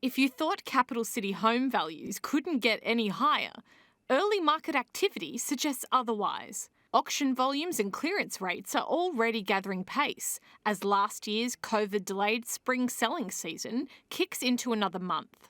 If you thought capital city home values couldn't get any higher, early market activity suggests otherwise. Auction volumes and clearance rates are already gathering pace as last year's COVID-delayed spring selling season kicks into another month.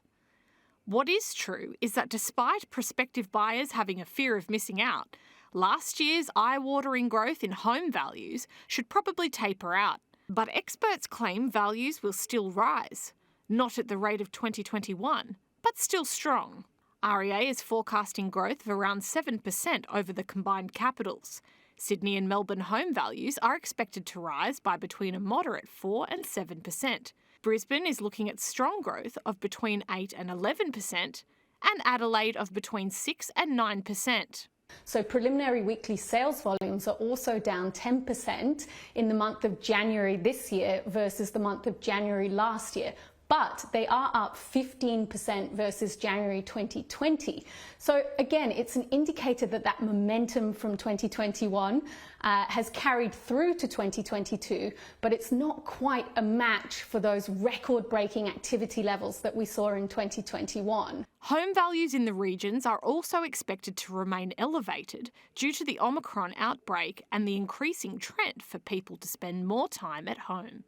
What is true is that despite prospective buyers having a fear of missing out, last year's eye-watering growth in home values should probably taper out. But experts claim values will still rise, not at the rate of 2021, but still strong. REA is forecasting growth of around 7% over the combined capitals. Sydney and Melbourne home values are expected to rise by between a moderate 4 and 7%. Brisbane is looking at strong growth of between 8 and 11%, and Adelaide of between 6 and 9%. So preliminary weekly sales volumes are also down 10% in the month of January this year versus the month of January last year. But they are up 15% versus January 2020. So again, it's an indicator that that momentum from 2021 has carried through to 2022, but it's not quite a match for those record-breaking activity levels that we saw in 2021. Home values in the regions are also expected to remain elevated due to the Omicron outbreak and the increasing trend for people to spend more time at home.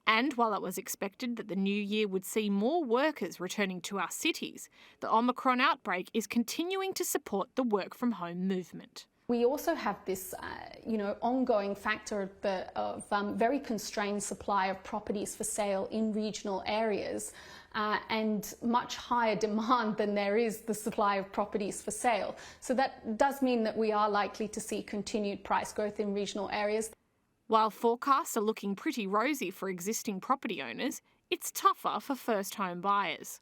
And while it was expected that the new year would see more workers returning to our cities, the Omicron outbreak is continuing to support the work-from-home movement. We also have this, ongoing factor of very constrained supply of properties for sale in regional areas and much higher demand than there is the supply of properties for sale. So that does mean that we are likely to see continued price growth in regional areas. While forecasts are looking pretty rosy for existing property owners, it's tougher for first home buyers.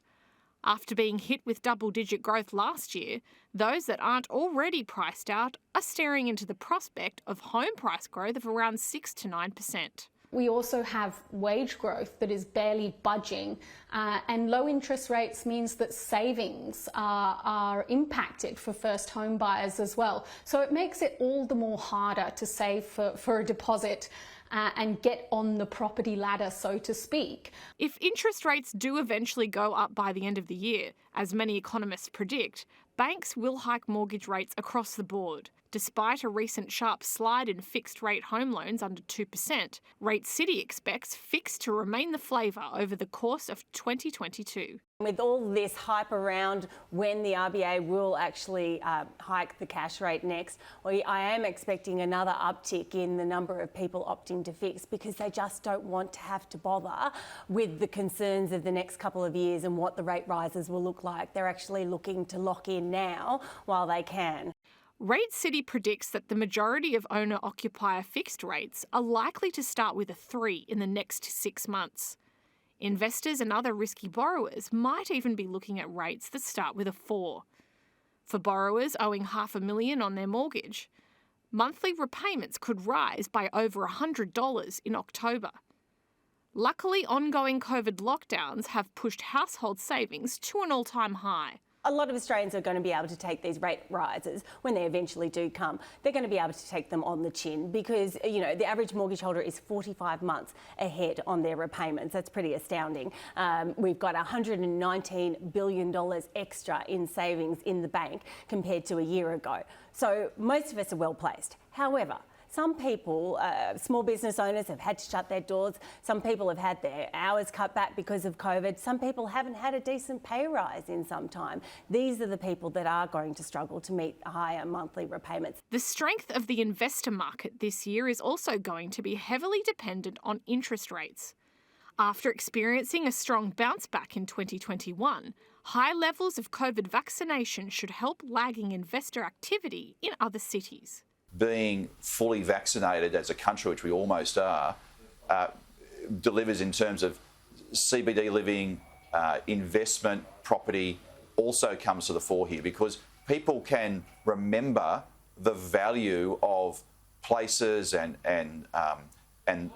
After being hit with double-digit growth last year, those that aren't already priced out are staring into the prospect of home price growth of around 6 to 9%. We also have wage growth that is barely budging, and low interest rates means that savings are impacted for first home buyers as well. So it makes it all the more harder to save for a deposit and get on the property ladder, so to speak. If interest rates do eventually go up by the end of the year, as many economists predict, banks will hike mortgage rates across the board. Despite a recent sharp slide in fixed-rate home loans under 2%, Rate City expects fixed to remain the flavour over the course of 2022. With all this hype around when the RBA will actually hike the cash rate next, I am expecting another uptick in the number of people opting to fix because they just don't want to have to bother with the concerns of the next couple of years and what the rate rises will look like. They're actually looking to lock in now while they can. Rate City predicts that the majority of owner-occupier fixed rates are likely to start with a 3 in the next 6 months. Investors and other risky borrowers might even be looking at rates that start with a 4. For borrowers owing $500,000 on their mortgage, monthly repayments could rise by over $100 in October. Luckily, ongoing COVID lockdowns have pushed household savings to an all-time high. A lot of Australians are going to be able to take these rate rises when they eventually do come. They're going to be able to take them on the chin because, the average mortgage holder is 45 months ahead on their repayments. That's pretty astounding. We've got $119 billion extra in savings in the bank compared to a year ago. So most of us are well placed. However, some people, small business owners, have had to shut their doors. Some people have had their hours cut back because of COVID. Some people haven't had a decent pay rise in some time. These are the people that are going to struggle to meet higher monthly repayments. The strength of the investor market this year is also going to be heavily dependent on interest rates. After experiencing a strong bounce back in 2021, high levels of COVID vaccination should help lagging investor activity in other cities. Being fully vaccinated as a country, which we almost are, delivers in terms of CBD living, investment, property, also comes to the fore here because people can remember the value of places and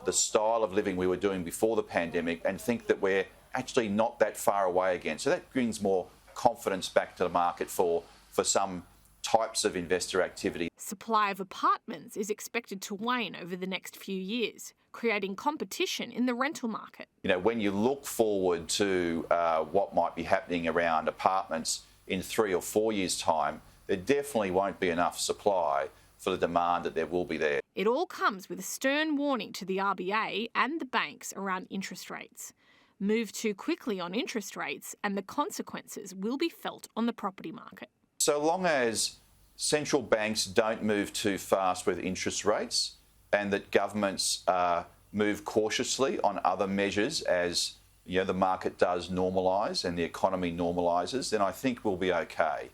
the style of living we were doing before the pandemic and think that we're actually not that far away again. So that brings more confidence back to the market for some types of investor activity. Supply of apartments is expected to wane over the next few years, creating competition in the rental market. You know, when you look forward to what might be happening around apartments in 3 or 4 years' time, there definitely won't be enough supply for the demand that there will be there. It all comes with a stern warning to the RBA and the banks around interest rates. Move too quickly on interest rates and the consequences will be felt on the property market. So long as central banks don't move too fast with interest rates and that governments move cautiously on other measures as the market does normalise and the economy normalises, then I think we'll be okay.